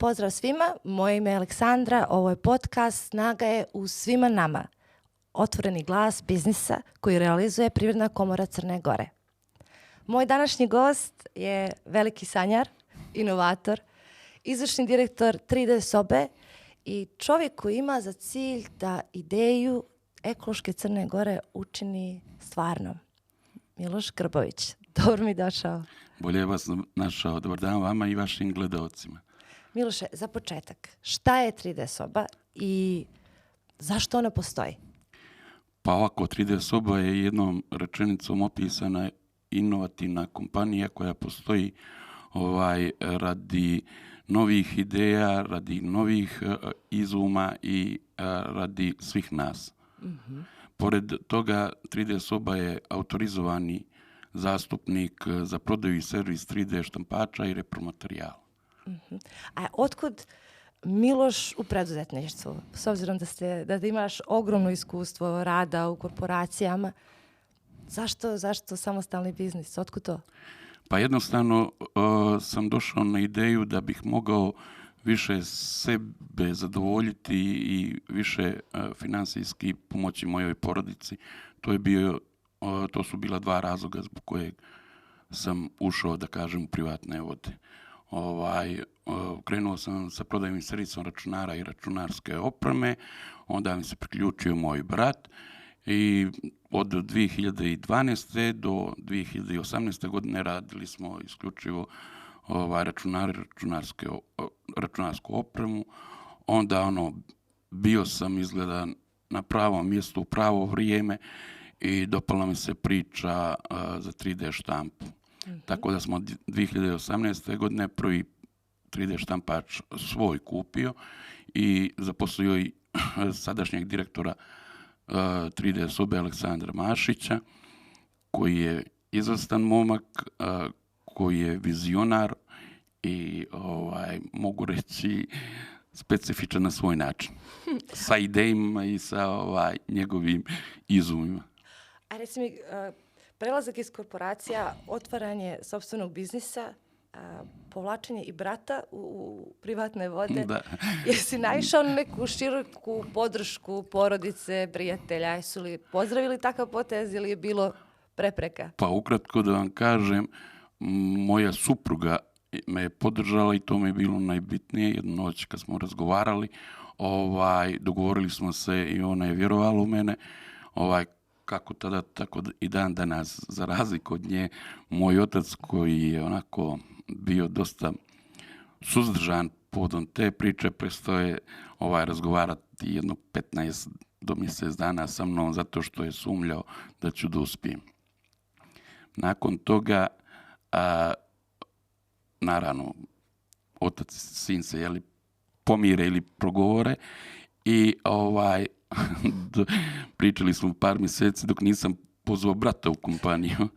Pozdrav svima, moje ime je Aleksandra, ovo je podcast Snaga je u svima nama. Otvoreni glas biznisa koji realizuje Privredna komora Crne Gore. Moj današnji gost je veliki sanjar, inovator, izvršni direktor 3D sobe i čovjek koji ima za cilj da ideju ekološke Crne Gore učini stvarnom. Miloš Grbović, dobro mi došao. Bolje vas našao. Dobar dan vama i vašim gledalcima. Miloše, za početak, šta je 3D soba i zašto ona postoji? Pa ovako, 3D soba je jednom rečenicom opisana inovativna kompanija koja postoji radi novih ideja, radi novih izuma i radi svih nas. Mm-hmm. Pored toga, 3D soba je autorizovani zastupnik za prodaju i servis 3D štampača i repromaterijala. Mm-hmm. A otkud Miloš u preduzetništvu? S obzirom da imaš ogromno iskustvo rada u korporacijama, zašto samostalni biznis? Otkud to? Pa jednostavno sam došao na ideju da bih mogao više sebe zadovoljiti i više finansijski pomoći mojoj porodici. To su bila dva razloga zbog kojeg sam ušao, da kažem, u privatne vode. Krenuo sam sa prodajom i servisom računara i računarske opreme, onda mi se priključio moj brat i od 2012. do 2018. godine radili smo isključivo računare, računarsku opremu. Onda bio sam izgleda na pravom mjestu u pravo vrijeme i dopala mi se priča za 3D štampu. Mm-hmm. Tako da smo 2018. godine prvi 3D štampač svoj kupio i zaposlio i sadašnjeg direktora 3D sobe Aleksandra Mašića, koji je izvrstan momak, koji je vizionar i mogu reći specifičan na svoj način. Sa idejima i sa njegovim izumima. A reci mi, prelazak iz korporacija, otvaranje sopstvenog biznisa, povlačenje i brata u privatne vode. Da. Jesi naišao na neku široku podršku porodice, prijatelja? Jesu li pozdravili takav potez ili je bilo prepreka? Pa ukratko da vam kažem, moja supruga me je podržala i to mi je bilo najbitnije. Jednu noć kad smo razgovarali, dogovorili smo se i ona je vjerovala u mene. Kako tada, tako i dan danas, za razliku od nje, moj otac koji je onako bio dosta suzdržan povodom te priče, prestao je razgovarati jedno 15 do mjesec dana sa mnom zato što je sumnjao da ću da uspijem. Nakon toga, naravno, otac i sin se pomire ili progovore i pričali smo par mjeseci dok nisam pozvao brata u kompaniju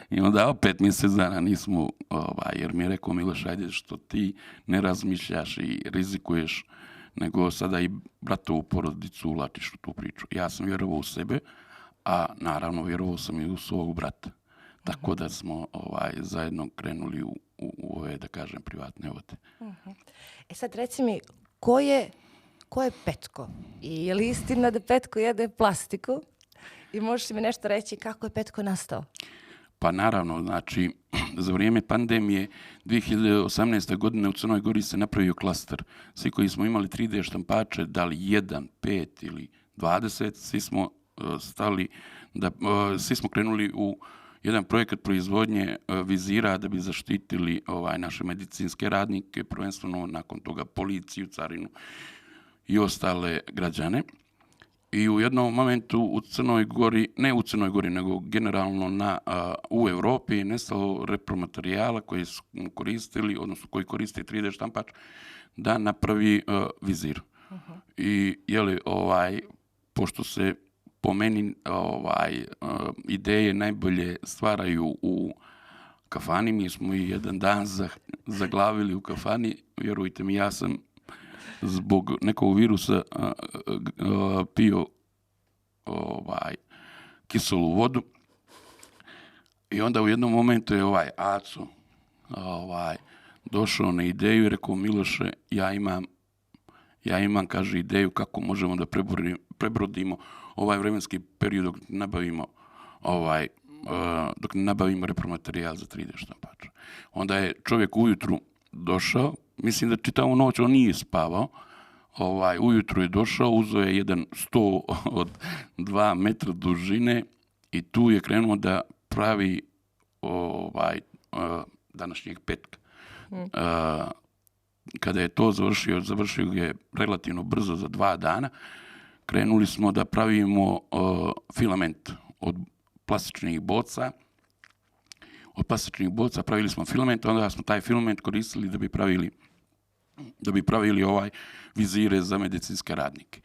i onda opet mjesec dana nismo, jer mi je rekao Miloš, ajde što ti ne razmišljaš i rizikuješ, nego sada i bratovu porodicu uvlačiš u tu priču. Ja sam vjerovao u sebe, a naravno vjerovao sam i u svog brata. Tako da smo zajedno krenuli u ove, da kažem, privatne vode. Uh-huh. Sad reci mi, ko je Petko? I je li istina da Petko jede plastiku? I možeš mi nešto reći kako je Petko nastao? Pa naravno, znači, za vrijeme pandemije 2018. godine u Crnoj Gori se napravio klaster. Svi koji smo imali 3D štampače, da li 1, 5 ili 20, svi smo krenuli u jedan projekat proizvodnje vizira da bi zaštitili naše medicinske radnike, prvenstveno nakon toga policiju, carinu i ostale građane. I u jednom momentu u Crnoj Gori, ne u Crnoj Gori, nego generalno u Europi je nestalo repromaterijala koji su koristili, odnosno koji koriste 3D štampač, da napravi vizir. Uh-huh. I pošto se po meni ideje najbolje stvaraju u kafani, mi smo i jedan dan zaglavili u kafani, vjerujte mi, ja sam zbog nekog virusa pio kiselu vodu i onda u jednom momentu je Aco došao na ideju i rekao, Miloše, ja imam, kaže, ideju kako možemo da prebrodimo ovaj vremenski period dok ne nabavimo repromaterijal za 3D štampač. Onda je čovjek ujutru došao, mislim da čitavu noć on nije spavao, ujutru je došao, uzeo je jedan sto od 2 metra dužine i tu je krenuo da pravi današnjeg petka. Kada je to završio je relativno brzo za 2 dana, krenuli smo da pravimo filament od plastičnih boca. Od plastičnih boca pravili smo filament, onda smo taj filament koristili da bi pravili vizire za medicinske radnike.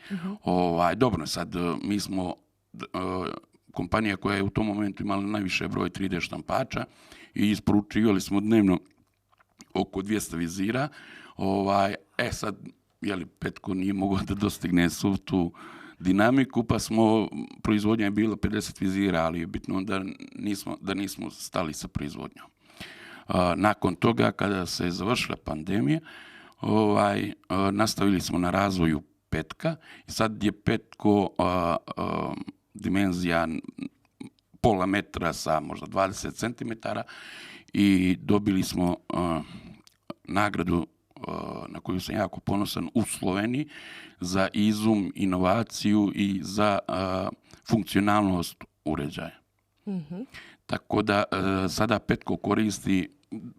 Dobro, sad mi smo kompanija koja je u tom momentu imala najviše broj 3D štampača i isporučivali smo dnevno oko 200 vizira. Sad, Petko nije mogao da dostigne svu tu dinamiku, pa proizvodnja je bila 50 vizira, ali je bitno da nismo stali sa proizvodnjom. Nakon toga, kada se završila pandemija, nastavili smo na razvoju petka i sad je petko dimenzija pola metra sa možda 20 centimetara i dobili smo nagradu na koju sam jako ponosan u Sloveniji za izum, inovaciju i za funkcionalnost uređaja. Tako da sada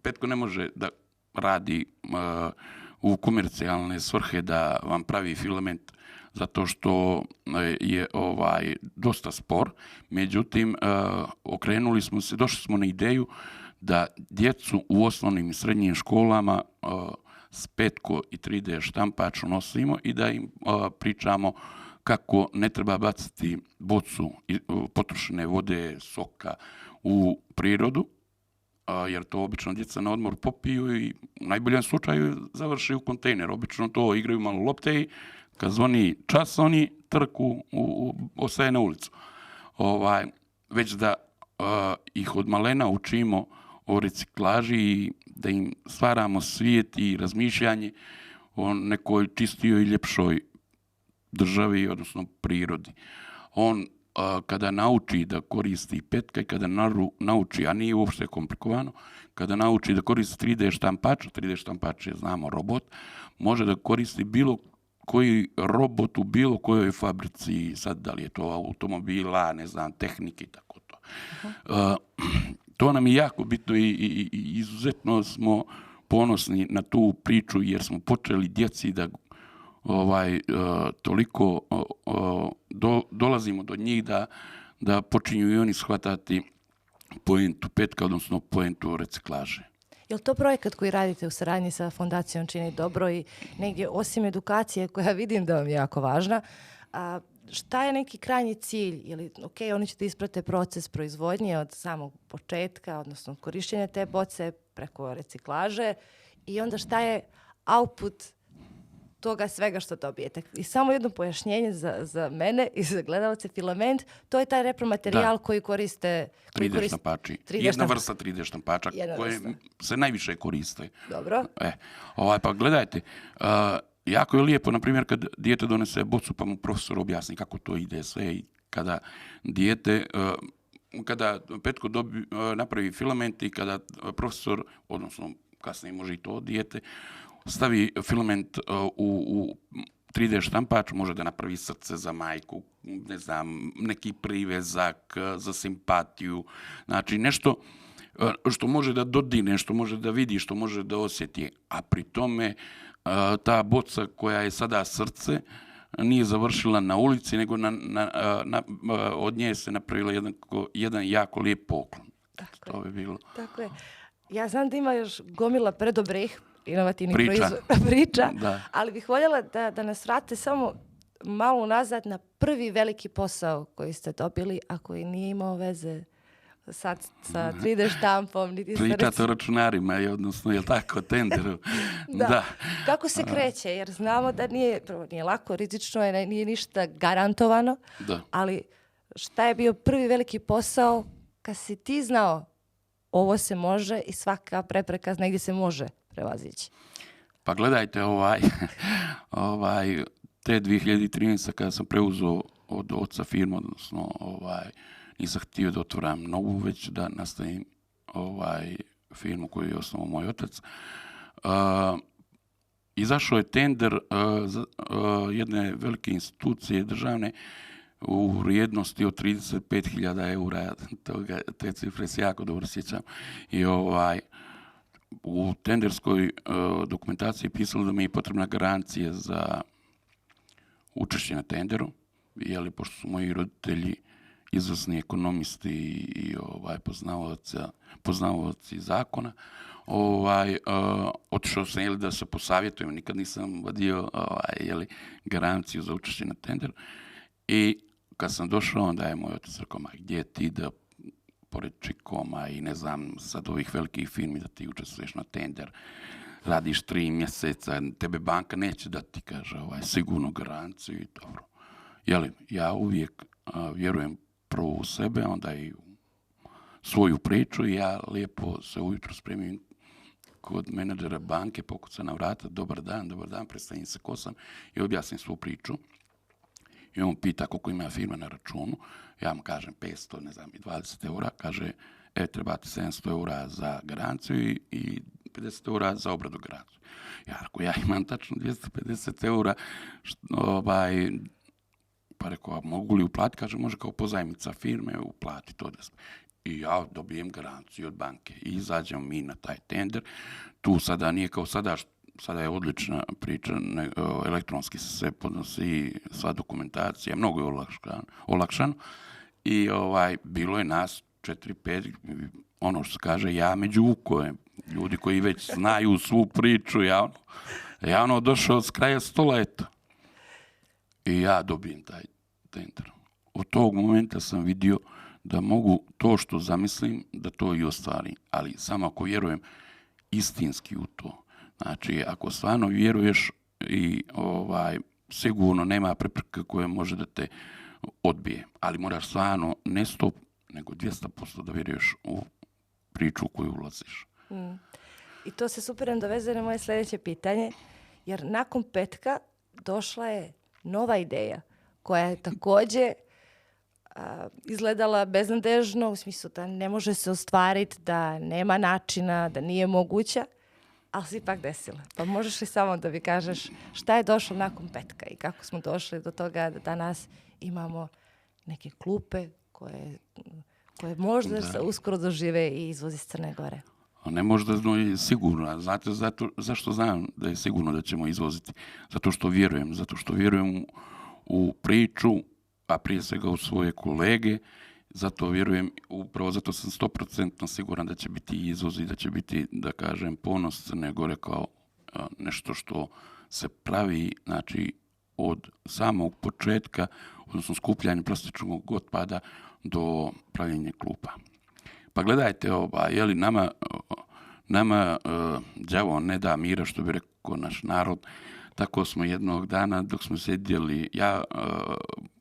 Petko ne može da radi u komercijalne svrhe da vam pravi filament zato što je dosta spor. Međutim, došli smo na ideju da djecu u osnovnim i srednjim školama s petko i 3D štampač nosimo i da im pričamo kako ne treba baciti bocu potrošene vode, soka u prirodu, jer to obično djeca na odmor popiju i u najboljem slučaju završi u kontejner. Obično to igraju malo lopte i kad zvoni čas, oni trku, ostaje na ulicu. Već da ih od malena učimo o reciklaži i da im stvaramo svijet i razmišljanje o nekoj čistijoj i ljepšoj državi, odnosno prirodi. On kada nauči da koristi petka i kada nauči, a nije uopšte komplikovano, kada nauči da koristi 3D štampač, 3D štampač je, znamo, robot, može da koristi bilo koji robot u bilo kojoj fabrici, sad da li je to automobila, ne znam, tehnike i tako to. To nam je jako bitno i izuzetno smo ponosni na tu priču jer smo počeli djeci da toliko dolazimo do njih da počinju i oni shvatati poentu petka, odnosno poentu reciklaže. Je li to projekat koji radite u saradnji sa Fondacijom Čini dobro i negdje osim edukacije koja vidim da vam je jako važna, šta je neki krajnji cilj? Oni će da isprate proces proizvodnje od samog početka, odnosno korištenja te boce preko reciklaže i onda šta je output toga svega što dobijete. I samo jedno pojašnjenje za mene i za gledalce, filament, to je taj repromaterijal koji koriste 3D štampači. Jedna vrsta 3D štampača koje se najviše koriste. Dobro. Pa gledajte, jako je lijepo, na primjer, kad dijete donese bocu pa mu profesor objasni kako to ide sve i kada petko napravi filament i kada profesor, odnosno kasnije može i to dijete, stavi filament u 3D štampač, može da napravi srce za majku, ne znam, neki privezak za simpatiju, znači nešto što može da dodirne, što može da vidi, što može da osjeti, a pri tome ta boca koja je sada srce nije završila na ulici, nego od nje se napravila jedan jako lijep poklon. To bi bilo. Tako je. Ja znam da ima još gomila predobrih inovativnih priča, ali bih voljela da nas vrate samo malo nazad na prvi veliki posao koji ste dobili, a koji nije imao veze sad sa 3D štampom. Pričate o računarima, odnosno, je li tako, tenderu? Da. Kako se kreće? Jer znamo da nije lako, rizično je, nije ništa garantovano, ali šta je bio prvi veliki posao kad si ti znao ovo se može i svaka prepreka negdje se može prevazići? Pa gledajte, te 2013. kada sam preuzeo od oca firmu, odnosno nisam htio da otvaram novu, već da nastavim firmu koju je osnovao moj otac. Izašao je tender jedne velike institucije državne u vrijednosti od 35.000 eura. Te cifre se jako dobro sjećam. I u tenderskoj dokumentaciji pisalo da mi je potrebna garancija za učešće na tenderu, pošto su moji roditelji izvrsni ekonomisti i poznavaoci zakona. Otišao sam da se posavjetujem, nikad nisam vadio garanciju za učešće na tenderu. I kad sam došao, onda je moj otac rekao, gdje ti da pored Čikoma i ne znam sad ovih velikih firmi da ti učestvuješ na tender, radiš 3 mjeseca, tebe banka neće da ti kaže sigurnu garanciju i dobro. Ja uvijek vjerujem prvo u sebe, onda i u svoju priču i ja lijepo se ujutro spremim kod menadžera banke, pokucam na vrata, dobar dan, predstavim se ko sam i objasnim svu priču. I on pita koliko ima firma na računu, ja mu kažem 500, ne znam, i 20 eura, kaže, trebate 700 eura za garanciju i 50 eura za obradu garanciju. Ja imam tačno 250 eura, pa rekao, mogu li uplatiti? Kaže, može kao pozajmica firme uplatiti to. I ja dobijem garanciju od banke i izađemo mi na taj tender. Tu sada nije kao sada je odlična priča, elektronski se podnosi sva dokumentacija, mnogo je olakšano. I bilo je nas 4-5, ono što se kaže, ja među vukojem, ljudi koji već znaju svu priču, ja došao s kraja stola, eto. I ja dobijem taj tender. Od tog momenta sam vidio da mogu to što zamislim, da to i ostvarim, ali samo ako vjerujem istinski u to. Znači, ako stvarno vjeruješ i sigurno nema prepreka koje može da te odbije, ali moraš stvarno ne 100, nego 200% da vjeruješ u priču u koju ulaziš. I to se super nadovezuje na moje sljedeće pitanje, jer nakon petka došla je nova ideja koja je također izgledala beznadežno, u smislu da ne može se ostvariti, da nema načina, da nije moguća, ali se ipak desila. Pa možeš li samo da mi kažeš šta je došlo nakon petka i kako smo došli do toga da danas imamo neke klupe koje možda se uskoro dožive i izvozi iz Crne Gore? Ne možda je sigurno. Znate zašto znam da je sigurno da ćemo izvoziti? Zato što vjerujem u priču, a prije svega u svoje kolege, zato vjerujem, upravo zato sam 100% siguran da će biti izvoz i da će biti, da kažem, ponos Crne Gore kao nešto što se pravi, znači, od samog početka, odnosno skupljanja plastičnog otpada do pravljenja klupa. Pa gledajte, nama đavo ne da mira, što bi rekao naš narod. Tako smo jednog dana, dok smo sjedili, ja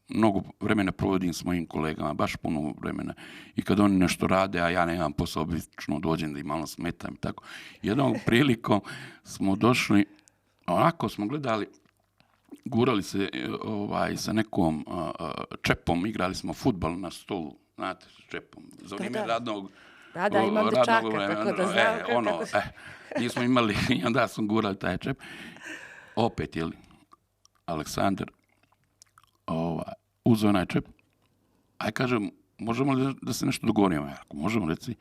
mnogo vremena provodim s mojim kolegama, baš puno vremena. I kad oni nešto rade, a ja nemam posao, obično dođem da im malo smetam i tako. Jednom prilikom smo došli, onako smo gledali, gurali se sa nekom čepom, igrali smo fudbal na stolu, znate, s čepom. Za vrijeme radnog Da, imam dječaka, tako da znam nismo imali, i onda smo gurali taj čep. Opet, Aleksandar uzeo onaj čep, kažem, možemo li da se nešto dogovorimo? Ako možemo, reci.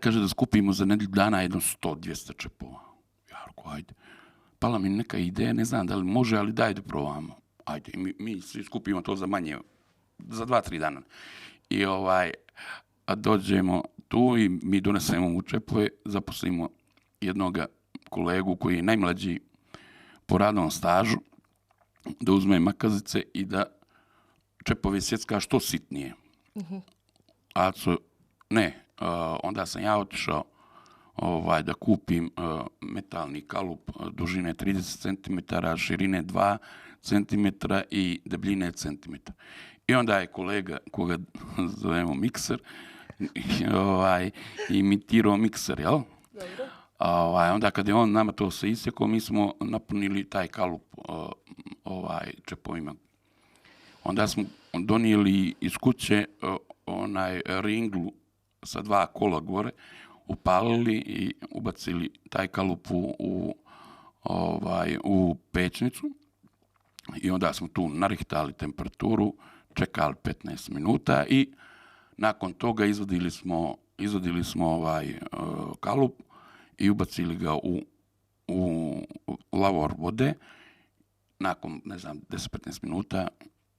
Kaže da skupimo za nedelju dana jedno 100-200 čepova. Ja rekao, ajde. Pala mi neka ideja, ne znam da li može, ali daj da probamo. Ajde, mi svi skupimo to za manje, za 2-3 dana. I dođemo tu i mi donesemo u čepove, zaposlimo jednog kolegu koji je najmlađi po radnom stažu, da uzme makazice i da čepove sjecka što sitnije. Onda sam ja otišao da kupim metalni kalup dužine 30 cm, širine 2 cm i debljine centimetra. I onda je kolega, koga zovemo mikser, imitirao mikser, jel? Onda kad je on nama to se isjekao, mi smo napunili taj kalup čepovima. Onda smo donijeli iz kuće onaj ringlu sa 2 kola gore, upalili i ubacili taj kalup u pećnicu i onda smo tu narihtali temperaturu, čekali 15 minuta i nakon toga izvadili smo kalup i ubacili ga u lavor vode. Nakon, 10-15 minuta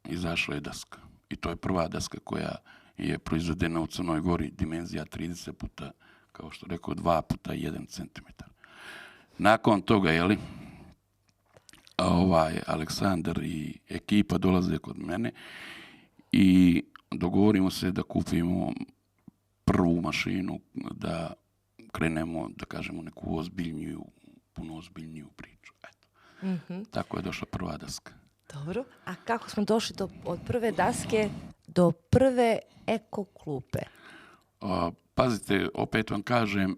izašla je daska. I to je prva daska koja je proizvedena u Crnoj Gori, dimenzija 30 puta, kao što rekao, 2 puta 1 centimetar. Nakon toga, Aleksandar i ekipa dolaze kod mene i dogovorimo se da kupimo prvu mašinu, da krenemo, da kažemo, neku puno ozbiljniju priču. Eto. Mm-hmm. Tako je došla prva daska. Dobro. A kako smo došli od prve daske do prve eko klupe? Pazite, opet vam kažem,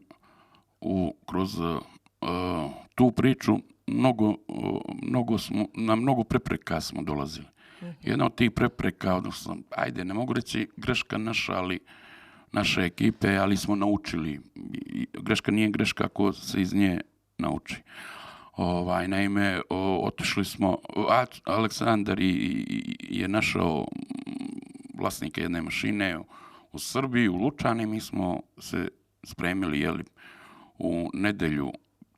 kroz tu priču na mnogo prepreka smo dolazili. Mm-hmm. Jedna od tih prepreka, odnosno, ne mogu reći greška naša, ali naše ekipe, ali smo naučili. Greška nije greška ako se iz nje nauči. Naime, otišli smo, Aleksandar je našao vlasnika jedne mašine u Srbiji, u Lučani. Mi smo se spremili, u nedelju,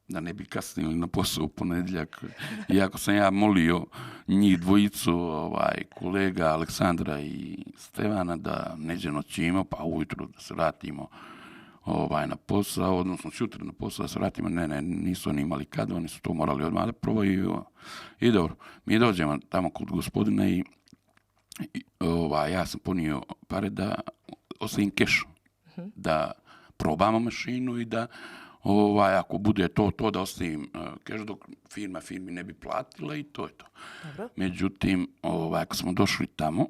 da ne bi kasnili na posao u ponedjeljak. Iako sam ja molio njih dvojicu, kolega Aleksandra i Stevana, da neđe noćimo, pa ujutro da se vratimo na posao, odnosno sutra na posao da se vratimo. Ne, nisu oni imali kad, oni su to morali odmah da probaju. I dobro, mi dođemo tamo kod gospodina i ja sam ponio pare da ostavim keš, da probamo mašinu i da ako bude to da ostavim keš dok firmi ne bi platila i to je to. Dobro. Međutim, ako smo došli tamo,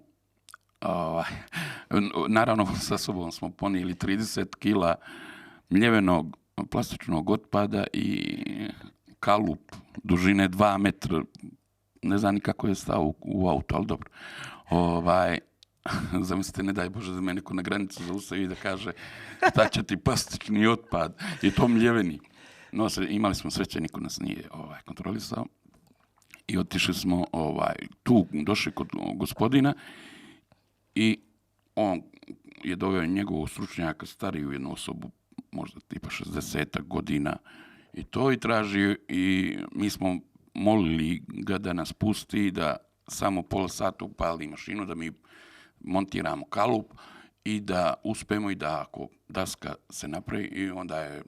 naravno sa sobom smo ponijeli 30 kila mljevenog plastičnog otpada i kalup dužine 2 metra. Ne znam ni kako je stao u auto, ali dobro. Zamislite, ne daj Bože da me neko na granicu zaustavi i da kaže šta će ti plastični otpad i to mljeveni. No, imali smo sreće, niko nas nije kontrolisao i otišli smo tu, došli kod gospodina i on je doveo njegovog stručnjaka, stariju jednu osobu, možda tipa 60 godina i to i tražio i mi smo molili ga da nas pusti, da samo pola sata upali mašinu, da mi montiramo kalup i da uspemo i da ako daska se napravi i onda je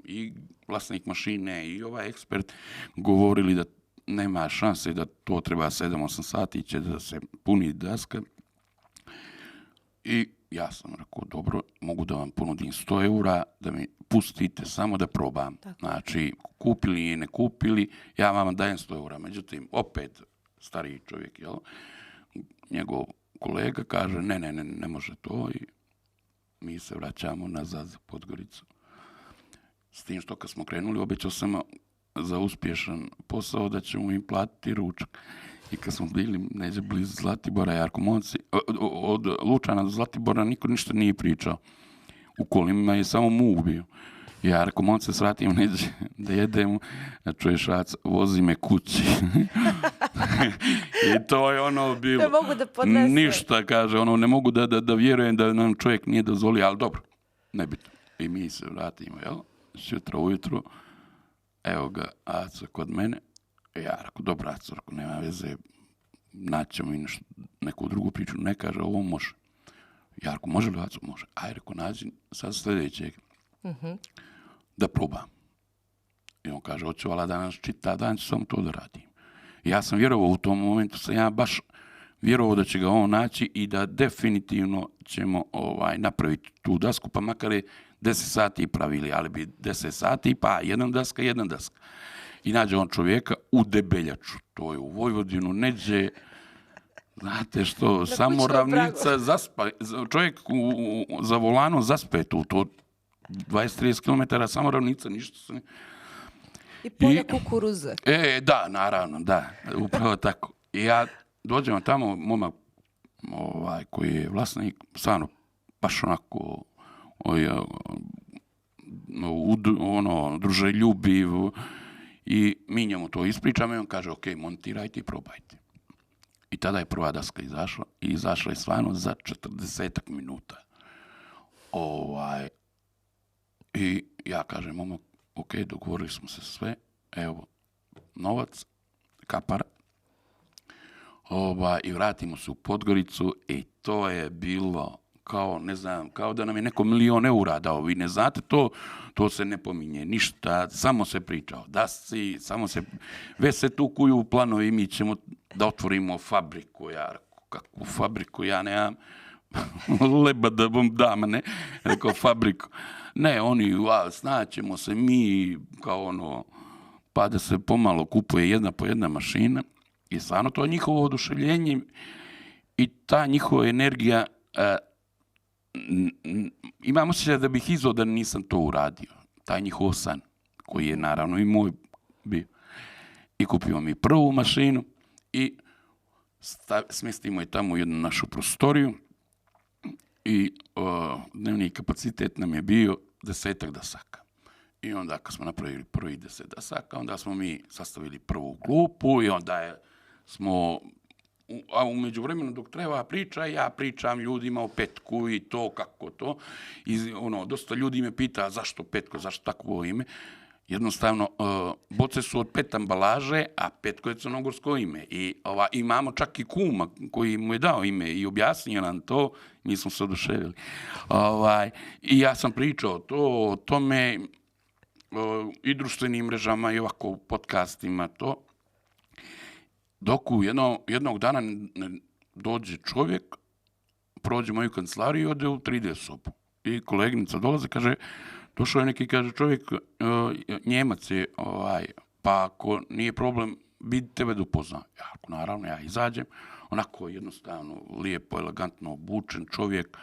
i vlasnik mašine i ovaj ekspert govorili da nema šanse da to treba 7-8 sati će da se puni daska. I ja sam rekao, dobro, mogu da vam ponudim 100 eura, da mi pustite samo da probam. Tako. Znači, kupili i ne kupili, ja vam dajem 100 eura. Međutim, opet stariji čovjek, njegov kolega kaže, ne može to i mi se vraćamo nazad za Podgoricu. S tim što kad smo krenuli, obećao sam za uspješan posao da ćemo im platiti ručak. I kad smo bili neđe blizu Zlatibora, Jarko Monci, od Lučana do Zlatibora niko ništa nije pričao. U kolima je samo muk bio. Jarko Monci se vratimo neđe da jedemo, a čuješ rac, vozi me kući. I to je bilo. Ne mogu da podnesem. Ništa, kaže, ne mogu da vjerujem da nam čovjek nije dozvolio, ali dobro, nebitno. I mi se vratimo, sutra ujutru, evo ga Aco kod mene. Ja rekao, dobro, Aco, nema veze, naćemo i neku drugu priču, ne kaže, ovo može. Ja rekao, može li, Aco? Može. Aj, rekao, nađi sad sljedećeg, da probam. I on kaže, hoću, ali danas čita dan ću samo to da radim. I ja sam vjerovao u tom momentu, sam ja baš vjerovao da će ga on naći i da definitivno ćemo napraviti tu dasku, pa makar je 10 sati pravili, ali bi 10 sati, pa jedna daska. I nađe on čovjeka u Debeljaču, to je u Vojvodinu, neđe, znate što, samo ravnica, čovjek za volanom zaspe tu, to 20-30 km, samo ravnica, ništa se ne... I polje kukuruze. Da, naravno, da, upravo tako. I ja dođem tamo, momak koji je vlasnik, stvarno, baš onako, druželjubiv, i mi njemu to ispričamo i on kaže, ok, montirajte i probajte. I tada je prva daska izašla i izašla je stvarno za 40 minuta. I ja kažem, momak, ok, dogovorili smo se sve, evo, novac, kapara, i vratimo se u Podgoricu i to je bilo kao, ne znam, kao da nam je neko 1.000.000 eura dao. Vi ne znate to se ne pominje, ništa, samo se priča o dasci, već se tu kuju planovi, mi ćemo da otvorimo fabriku, kakvu fabriku, ja nemam leba da vam dam, ne, rekao fabriku. Ne, oni, snaćemo se mi, kao pa da se pomalo kupuje jedna po jedna mašina i stvarno to je njihovo oduševljenje i ta njihova energija, imam osjećaj da bih izao da nisam to uradio. Taj njihov san, koji je naravno i moj bio. I kupimo mi prvu mašinu i smestimo je tamo u jednu našu prostoriju i dnevni kapacitet nam je bio 10 dasaka. I onda kad smo napravili prvi 10 dasaka, onda smo mi sastavili prvu klupu i onda smo, a u međuvremenu dok treba priča, ja pričam ljudima o petku i to, kako to. I dosta ljudi me pita zašto petko, zašto takvo ime. Jednostavno, boce su od 5 ambalaže, a petko je crnogorsko ime. I imamo čak i kuma koji mu je dao ime i objasnio nam to, mi smo se oduševili. I ja sam pričao o tome i društvenim mrežama i ovako podcastima to. Dok jednog dana dođe čovjek, prođe moju kancelariju i ode u 3D sobu. I koleginica dolaze, kaže, došao je neki, kaže, čovjek, Njemac je, pa ako nije problem, bi tebe da upozna. Naravno, ja izađem, onako jednostavno, lijepo, elegantno obučen čovjek,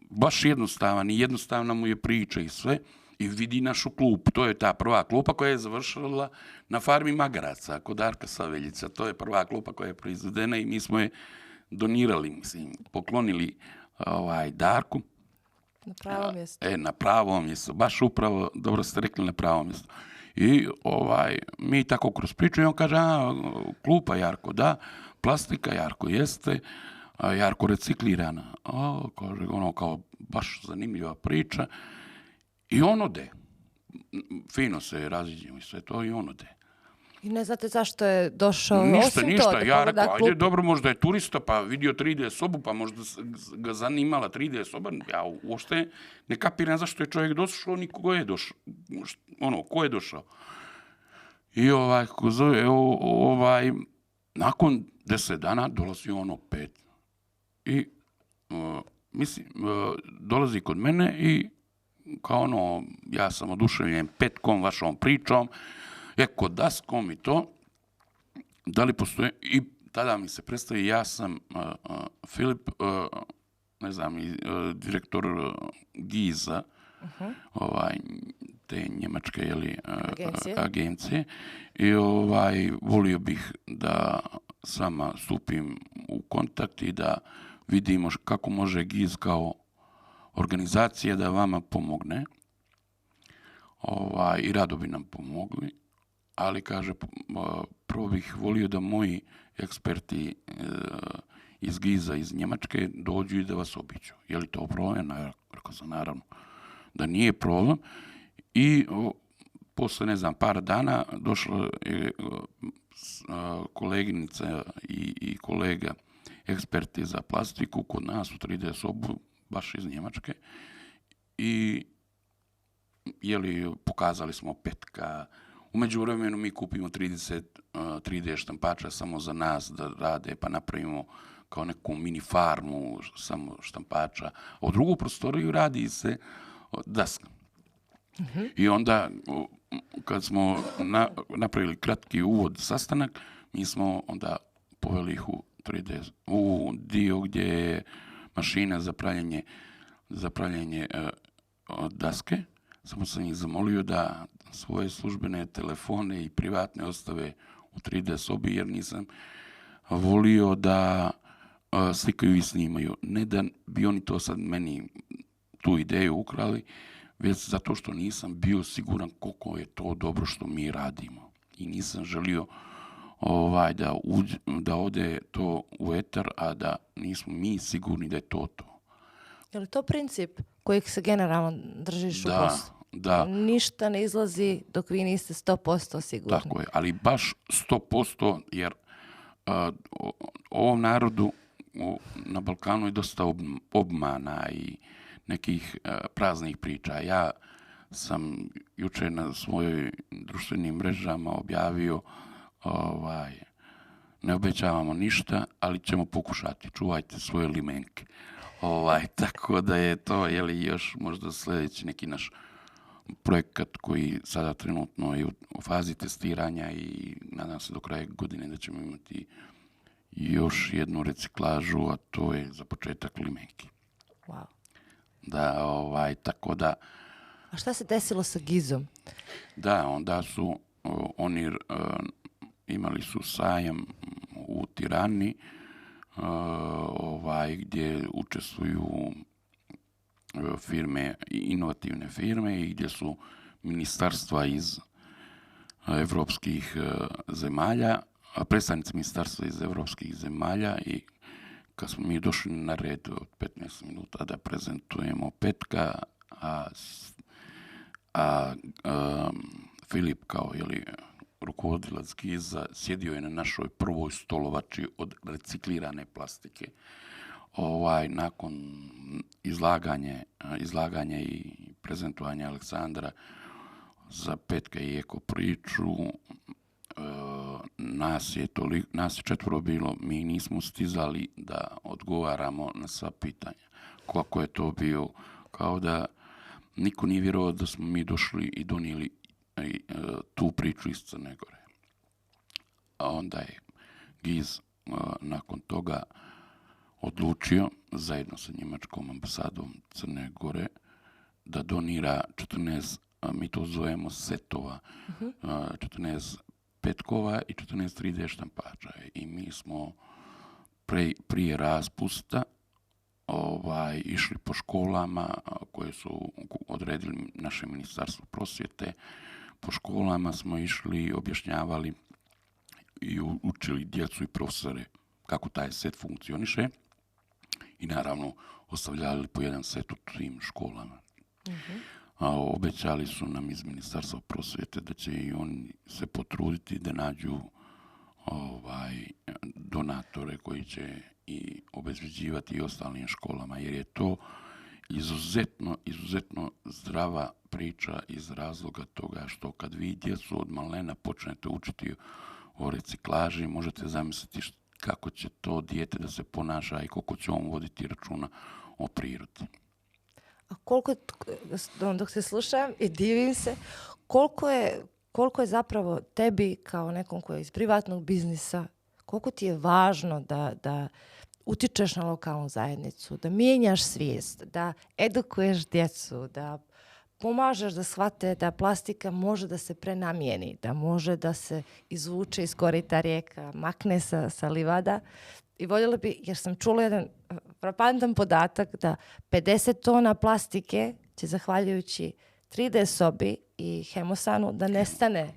baš jednostavan i jednostavna mu je priča i sve. I vidi našu klupu. To je ta prva klupa koja je završila na farmi magaraca kod Darka Saveljica. To je prva klupa koja je proizvedena i mi smo je donirali, poklonili Darku. Na pravom mjestu. Na pravom mjestu. Baš upravo, dobro ste rekli, na pravom mjestu. I mi tako kroz priču i on kaže, klupa Jarko, da, plastika Jarko jeste, Jarko reciklirana. Kaže, kao baš zanimljiva priča. I on ode. Fino se raziđemo i sve to i on ode. I ne znate zašto je došao Ništa. Ja rekao, ajde, dobro, možda je turista, pa vidio 3D sobu, pa možda ga zanimala 3D soba. Ja uopšte ne kapiram zašto je čovjek došao, niko je došao. Ko je došao? I ko zove, nakon 10 dana dolazi on opet. I, dolazi kod mene i kao ja sam oduševljen petkom, vašom pričom, kod daskom i to, da li postoje, i tada mi se predstavi, ja sam Filip, ne znam, direktor GIZ-a, te njemačke agencije, i volio bih da s vama stupim u kontakt i da vidimo kako može GIZ kao organizacija da vama pomogne, i rado bi nam pomogli, ali kaže, prvo bih volio da moji eksperti iz GIZ-a, iz Njemačke, dođu i da vas obiđu. Je li to problem? Rekao sam, naravno, da nije problem. I posle, ne znam, par dana došla je koleginica i kolega eksperti za plastiku kod nas u 3D sobu, baš iz Njemačke, i pokazali smo petka. U međuvremenu mi kupimo 30 3D štampača samo za nas da rade, pa napravimo kao neku mini farmu samo štampača. A u drugu prostoriju radi se daska. I onda, kad smo napravili kratki uvod sastanak, mi smo onda poveli ih u 3D, u dio gdje je mašina za pravljenje daske, samo sam ih zamolio da svoje službene telefone i privatne ostave u 3D sobi, jer nisam volio da slikaju i snimaju. Ne da bi oni to sad meni tu ideju ukrali, već zato što nisam bio siguran koliko je to dobro što mi radimo. I nisam želio da ode to u etar, a da nismo mi sigurni da je to to. Je li to princip kojeg se generalno držiš u poslu? Da. Ništa ne izlazi dok vi niste 100% sigurni. Tako je, ali baš 100%, jer ovom narodu na Balkanu je dosta obmana i nekih praznih priča. Ja sam jučer na svojoj društvenim mrežama objavio ne obećavamo ništa, ali ćemo pokušati. Čuvajte svoje limenke. Tako da je to još možda sljedeći neki naš projekat koji sada trenutno je u fazi testiranja i nadam se do kraja godine da ćemo imati još jednu reciklažu, a to je za početak limenki. Wow. Da, tako da... A šta se desilo sa Gizom? Da, onda su oni imali su sajam u Tirani, gdje učestvuju firme, inovativne firme i gdje su ministarstva iz evropskih zemalja, predstavnici ministarstva iz evropskih zemalja, i kad smo mi došli na red od 15 minuta da prezentujemo Petka, a Filip kao rukovodilac Giza sjedio je na našoj prvoj stolovači od reciklirane plastike. Nakon izlaganja i prezentovanja Aleksandra za Petka i eko priču, nas je 4 bilo, mi nismo stizali da odgovaramo na sva pitanja. Kako je to bio, kao da niko nije vjerovao da smo mi došli i donijeli tu priču iz Crne Gore. A onda je Giz nakon toga odlučio, zajedno sa njemačkom ambasadom Crne Gore, da donira 14, mi to zovemo setova, 14 petkova i 14 3D štampača. I mi smo prije raspusta išli po školama koje su odredili naše ministarstvo prosvjete. Po školama smo išli, objašnjavali i učili djecu i profesore kako taj set funkcioniše i naravno ostavljali po jedan set u tim školama. Obećali su nam iz ministarstva prosvjete da će i oni se potruditi da nađu donatore koji će i obezbeđivati i ostalim školama, jer je to izuzetno zdrava priča iz razloga toga što kad vi djecu od malena počnete učiti o reciklaži, možete zamisliti kako će to dijete da se ponaša i koliko će on voditi računa o prirodi. A dok se slušam i divim se, koliko je zapravo tebi kao nekom koji je iz privatnog biznisa, koliko ti je važno da utičeš na lokalnu zajednicu, da mijenjaš svijest, da edukuješ djecu, da pomažeš da shvate da plastika može da se prenamijeni, da može da se izvuče iz korita rijeka, makne sa livada. I voljela bi, jer sam čula jedan frapantan podatak da 50 tona plastike će, zahvaljujući 3D sobi i Hemosanu, da nestane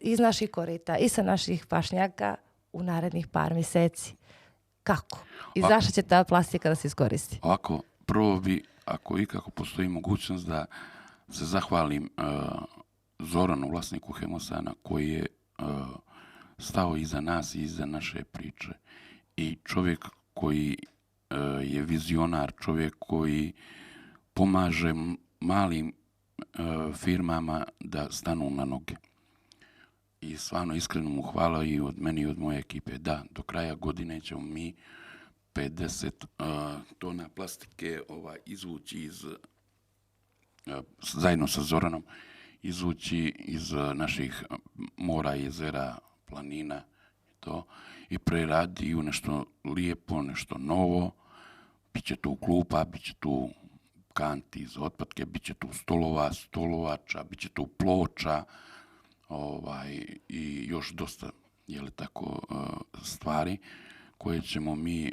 iz naših korita i sa naših pašnjaka u narednih par mjeseci. Kako? I zašto će ta plastika da se iskoristi? Ovako, prvo bi, ako ikako postoji mogućnost da se zahvalim Zoranu, vlasniku Hemosana, koji je stao iza nas i iza naše priče. I čovjek koji je vizionar, čovjek koji pomaže malim firmama da stanu na noge. I stvarno iskreno mu hvala i od meni i od moje ekipe. Da, do kraja godine ćemo mi 50 tona plastike izvući zajedno sa Zoranom, izvući iz naših mora, jezera, planina i preradi u nešto lijepo, nešto novo. Biće tu klupa, biće tu kanti za otpadke, bit će tu stolova, stolovača, bit će tu ploča, i još dosta stvari koje ćemo mi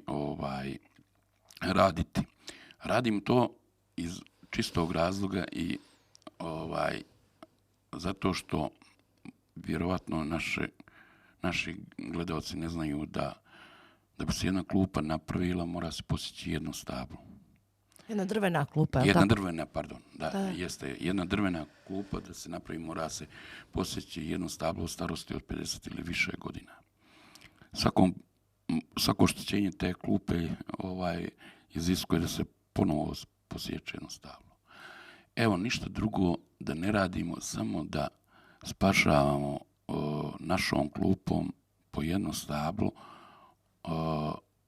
raditi. Radim to iz čistog razloga i zato što vjerovatno naši gledalci ne znaju da bi se jedna klupa napravila, mora se posjeći jedno stablo. Jedna drvena klupa, je li Jedna tako? drvena, pardon, da, jeste. Jedna drvena klupa da se napravi, mora se posjeći jedno stablo starosti od 50 ili više godina. Svako oštećenje te klupe iziskuje da se ponovo posjeće jedno stablo. Evo, ništa drugo da ne radimo, samo da spašavamo našom klupom po jedno stablo.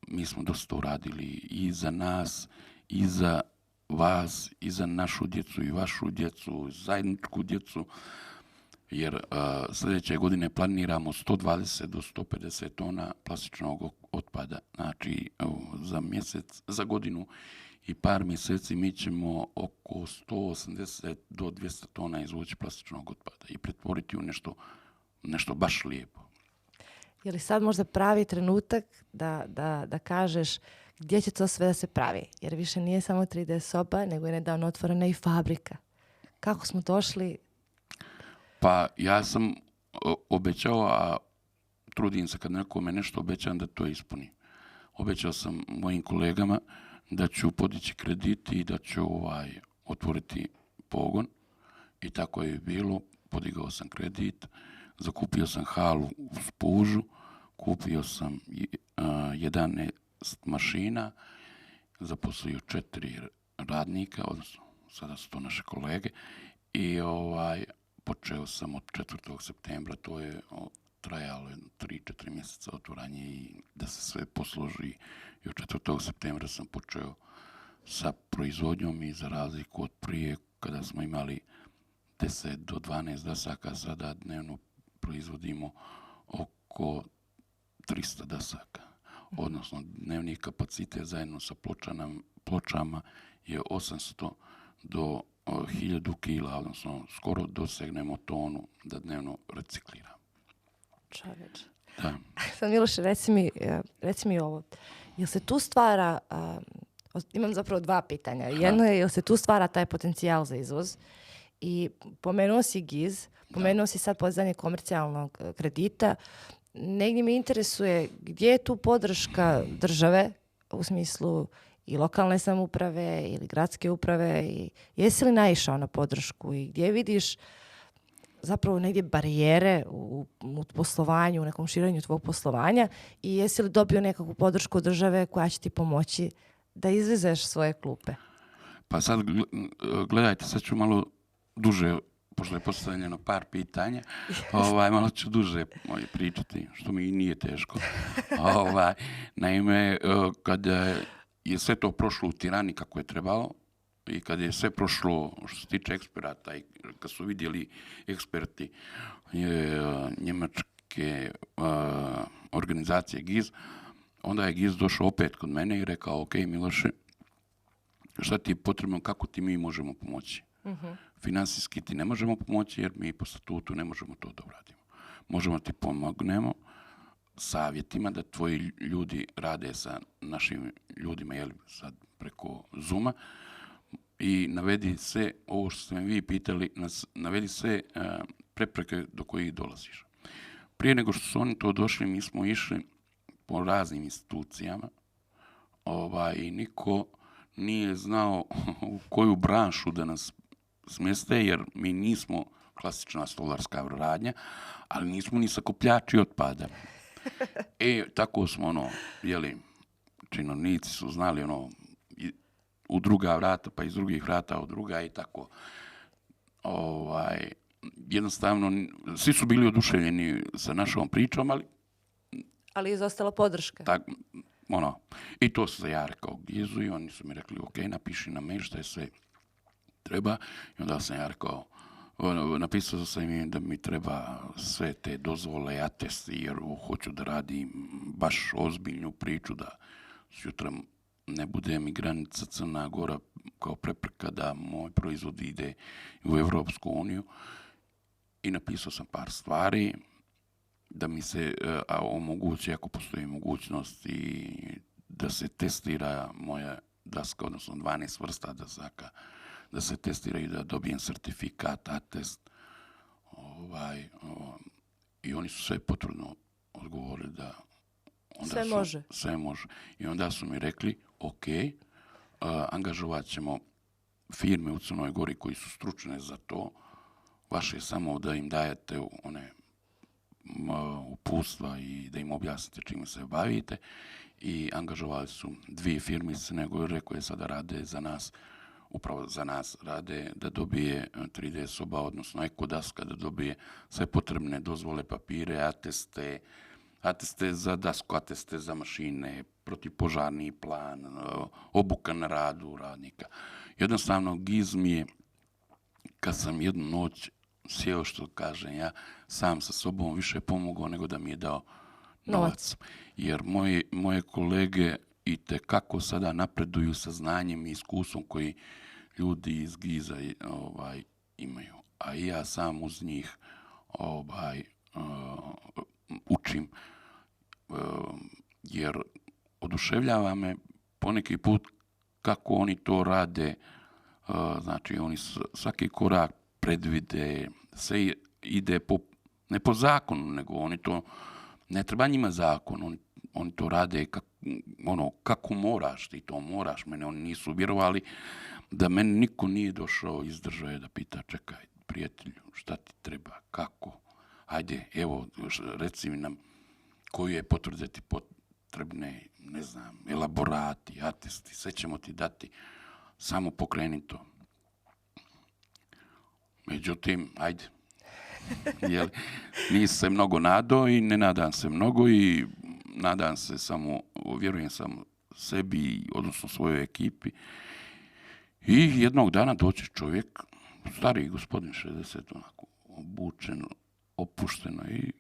Mi smo dosta uradili i za nas, i za vas, i za našu djecu, i vašu djecu, zajedničku djecu, jer sljedeće godine planiramo 120 do 150 tona plastičnog otpada. Znači, za godinu i par mjeseci mi ćemo oko 180 do 200 tona izvući plastičnog otpada i pretvoriti u nešto baš lijepo. Je li sad možda pravi trenutak da kažeš gdje će to sve da se pravi? Jer više nije samo 3D soba, nego je nedavno otvorena i fabrika. Kako smo došli? Pa ja sam obećao, a trudim se kad nekome nešto obećam da to ispuni. Obećao sam mojim kolegama da ću podići kredit i da ću otvoriti pogon. I tako je bilo. Podigao sam kredit, zakupio sam halu u Spužu, kupio sam 11 mašina, zaposlio 4 radnika, odnosno sada su to naše kolege, i počeo sam od 4. septembra, to je trajalo 3-4 mjeseca otvaranje i da se sve posloži. I od 4. septembra sam počeo sa proizvodnjom i za razliku od prije kada smo imali 10 do 12 dasaka, sada dnevno proizvodimo oko 300 dasaka. Odnosno dnevni kapacitet zajedno sa pločama je 800 do 1000 kila, odnosno skoro dosegnemo tonu da dnevno recikliramo. Čovječ. Da. Sad, Miloše, reci mi ovo. Jel se tu stvara, imam zapravo 2 pitanja. Jedno je, jel se tu stvara taj potencijal za izvoz? I pomenuo si GIZ, pomenuo si sad podizanje komercijalnog kredita. Negdje me interesuje gdje je tu podrška države u smislu i lokalne samouprave ili gradske uprave, i jesi li naišao na podršku i gdje vidiš zapravo negdje barijere u poslovanju, u nekom širenju tvog poslovanja, i jesi li dobio nekakvu podršku države koja će ti pomoći da izvezeš svoje klupe? Pa sad gledajte, sad ću malo duže, pošto je postavljeno par pitanja, malo ću duže pričati, što mi nije teško. Naime, kada je sve to prošlo u Tirani kako je trebalo i kad je sve prošlo što se tiče eksperata i kad su vidjeli eksperti njemačke organizacije GIZ, onda je GIZ došao opet kod mene i rekao: ok, Miloše, šta ti je potrebno, kako ti mi možemo pomoći? Finansijski ti ne možemo pomoći jer mi po statutu ne možemo to da uradimo. Možemo ti pomognemo savjetima da tvoji ljudi rade sa našim ljudima, sad preko Zooma, i navedi sve ovo što ste me vi pitali, navedi sve prepreke do kojih dolaziš. Prije nego što su oni to došli, mi smo išli po raznim institucijama i niko nije znao u koju branšu da nas smjeste, jer mi nismo klasična stolarska radnja, ali nismo ni sakupljači otpada. Tako smo, činovnici su znali, u druga vrata, pa iz drugih vrata u druga i tako. Jednostavno, svi su bili oduševljeni sa našom pričom, ali je izostala podrška. I to se ja rekao GIZ-u i oni su mi rekli: ok, napiši na mail šta je sve treba. I onda sam ja rekao, napisao sam im da mi treba sve te dozvole, atesti, jer hoću da radim baš ozbiljnu priču, da sutra ne bude mi granica Crna Gora kao prepreka da moj proizvod ide u Evropsku uniju. I napisao sam par stvari da mi se omogući, ako postoji mogućnost, i da se testira moja daska, odnosno 12 vrsta dasaka, da se testira i da dobijem sertifikat, atest. I oni su sve potvrdno odgovorili da sve može. Sve može. I onda su mi rekli, ok, angažovat ćemo firme u Crnoj Gori koji su stručne za to, vaše je samo da im dajete one uputstva i da im objasnite čime se bavite. I angažovali su 2 firme iz Crne Gore koje sada rade za nas, upravo za nas rade da dobije 3D soba, odnosno ekodaska, da dobije sve potrebne dozvole, papire, ateste za dasku, ateste za mašine, protivpožarni plan, obuka na radu radnika. Jednostavno, GIZ mi je, kad sam jednu noć sjeo, što kažem ja, sam sa sobom više pomogao nego da mi je dao novac. Jer moje kolege i tekako sada napreduju sa znanjem i iskustvom koji ljudi iz GIZ-a imaju. A i ja sam uz njih učim, jer oduševljava me poneki put kako oni to rade. Znači, oni svaki korak predvide, sve ide ne po zakonu, nego oni to, ne treba njima zakon, oni to rade kako moraš, ti to moraš. Mene oni nisu vjerovali da meni niko nije došao iz države da pita, čekaj, prijatelju, šta ti treba, kako? Ajde, evo, reci mi nam koju je potvrde ti potrebne, ne znam, elaborati, atesti, sve ćemo ti dati, samo pokreni to. Međutim, ajde, nisam se mnogo nadao i ne nadam se mnogo i nadam se samo, vjerujem samo sebi, odnosno svojoj ekipi. I jednog dana doći čovjek, stariji gospodin 60, onako, obučen, opušteno i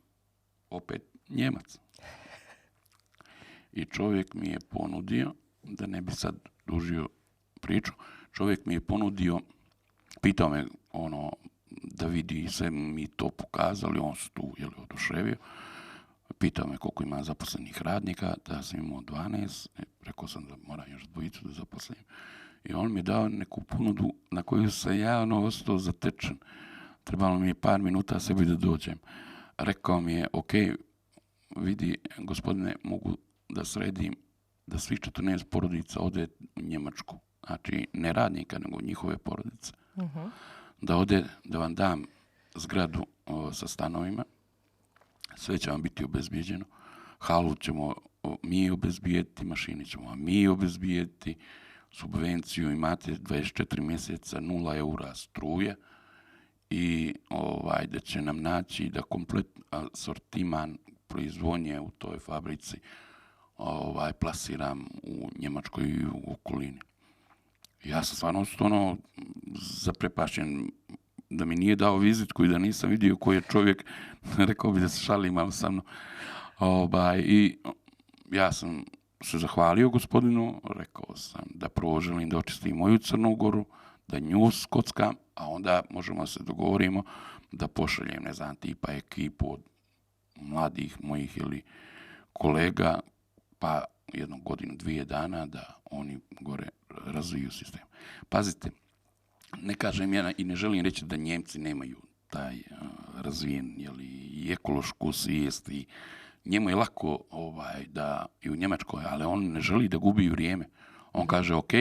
opet Njemac. I čovjek mi je ponudio, da ne bi sad dužio priču, čovjek mi je ponudio, pitao me da vidi, sve mi to pokazali, on se tu oduševio. Pitao me koliko ima zaposlenih radnika, da sam imao 12, rekao sam da moram još 2 da zaposlim. I on mi je dao neku ponudu na koju sam ja ostao zatečen. Trebalo mi je par minuta sebi da dođem. Rekao mi je, ok, vidi, gospodine, mogu da sredim da svih 14 porodica ode u Njemačku. Znači, ne radnika, nego njihove porodice. Uh-huh. Da ode, da vam dam zgradu sa stanovima, sve će vam biti obezbijeđeno, halu ćemo mi obezbijeti, mašine ćemo mi obezbijeti, subvenciju imate 24 mjeseca 0 eura struje i da će nam naći da komplet asortiman proizvodnje u toj fabrici plasiram u Njemačkoj i u okolini. Ja sam stvarno zaprepašen da mi nije dao vizitku i da nisam vidio koji je čovjek, rekao bi da se šali malo sa mnom. I ja sam se zahvalio gospodinu, rekao sam da prvo želim da očistim moju Crnu Goru, da nju skockam, a onda možemo se dogovorimo da pošaljem, ne znam, tipa ekipu od mladih mojih ili kolega, pa 1 godinu, 2 dana da oni gore razviju sistem. Pazite, ne kažem ja i ne želim reći da Njemci nemaju taj razvijen i ekološku svijest i njemu je lako da i u Njemačkoj, ali on ne želi da gubi vrijeme. On kaže, ok,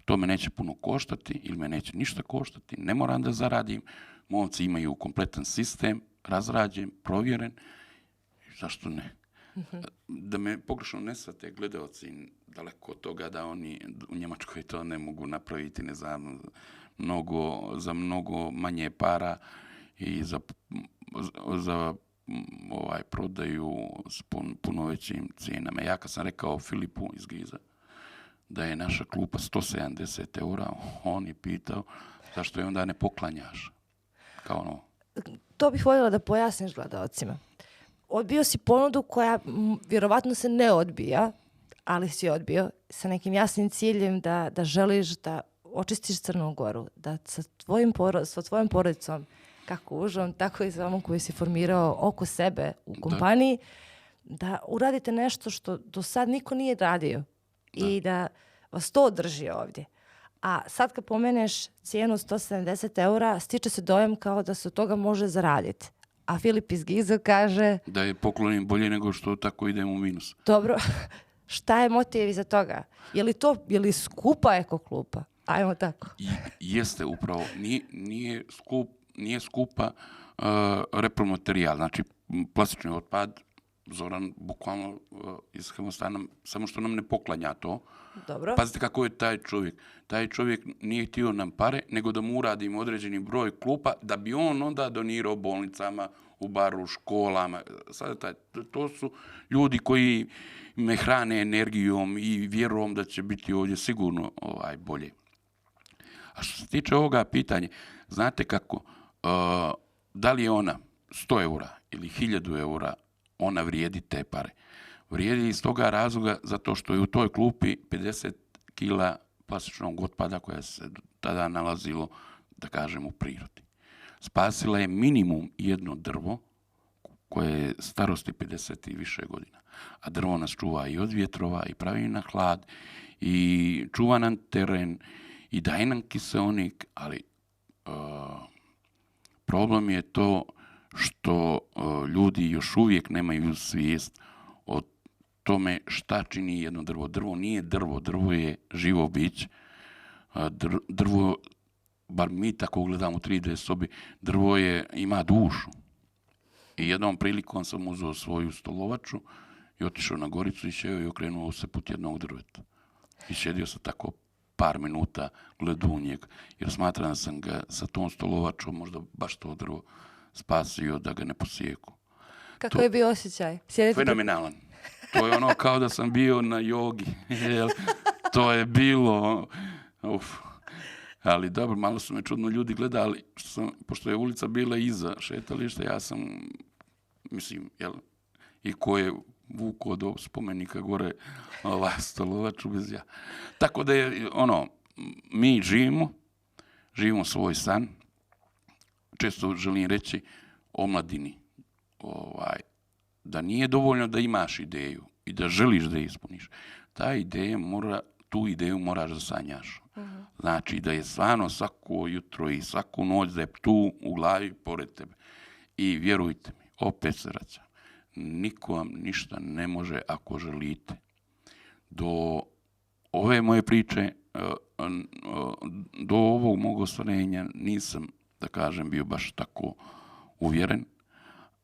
to me neće puno koštati ili me neće ništa koštati, ne moram da zaradim, momci imaju kompletan sistem, razrađen, provjeren, zašto ne? Da me pogrešno ne shvate gledalci, daleko od toga da oni u Njemačkoj to ne mogu napraviti, ne znam, za mnogo manje para i za prodaju s puno većim cijenama. Ja kad sam rekao Filipu iz GIZ-a da je naša klupa 170 eura, on je pitao zašto je onda ne poklanjaš. To bih voljela da pojasniš gledalcima. Odbio si ponudu koja vjerovatno se ne odbija, ali si odbio sa nekim jasnim ciljem da želiš da očistiš Crnu Goru, da sa tvojom porodicom, kako užom, tako i sa onom koju si formirao oko sebe u kompaniji, da uradite nešto što do sad niko nije radio i da vas to održi ovdje. A sad kad pomeneš cijenu 170 eura, stiče se dojam kao da se od toga može zaraditi. A Filip iz Giza kaže... Da je poklonim bolje nego što tako idemo u minus. Dobro, šta je motiv iza toga? Je li skupa ekoklupa? Ajmo tako. Jeste upravo. Nije skupa repromaterijal. Znači, plastični otpad, Zoran bukvalno iz Hemostana, samo što nam ne poklanja to. Dobro. Pazite kako je taj čovjek. Taj čovjek nije htio nam pare, nego da mu uradimo određeni broj klupa, da bi on onda donirao bolnicama, u baru, školama. Sada to su ljudi koji me hrane energijom i vjerom da će biti ovdje sigurno bolje. A što se tiče ovoga pitanja, znate kako, da li je ona 100 eura ili 1000 eura, ona vrijedi te pare. Vrijedi iz toga razloga zato što je u toj klupi 50 kila plastičnog otpada koja se tada nalazilo, da kažem, u prirodi. Spasila je minimum jedno drvo koje je starosti 50 i više godina. A drvo nas čuva i od vjetrova i pravi na hlad i čuva nam teren i daje nam kiseonik, ali problem je to što ljudi još uvijek nemaju svijest o tome šta čini jedno drvo. Drvo nije drvo, drvo je živo biće. Drvo, bar mi tako gledamo u 3D sobi, drvo ima dušu. I jednom prilikom sam uzeo svoju stolovaču i otišao na Goricu i sjeo i okrenuo se put jednog drveta. I sjedio sam tako par minuta gledu u njega, jer smatram da sam ga sa tom stolovačom možda baš to drvo spasio da ga ne posijeku. Kako je bio osjećaj? Fenomenalan. To je ono kao da sam bio na jogi. To je bilo... Ali dobro, malo su me čudno ljudi gledali, pošto je ulica bila iza šetališta, ja sam, i ko je vukao do spomenika gore stolovaču bez ja. Tako da je, mi živimo svoj san. Često želim reći omladini, da nije dovoljno da imaš ideju i da želiš da je ispuniš. Tu ideju moraš da sanjaš. Znači da je stvarno svako jutro i svaku noć da je tu u glavi pored tebe. I vjerujte mi, opet se vraćam, niko vam ništa ne može ako želite. Do ove moje priče, do ovog mog ostvarenja nisam, da kažem, bio baš tako uvjeren,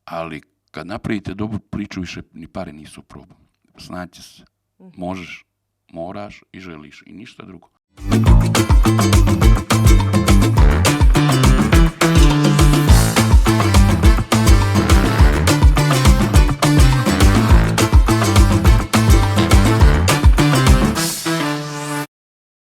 ali kad napravite dobru priču, više ni pare nisu problem. Znaće se, možeš, moraš i želiš i ništa drugo.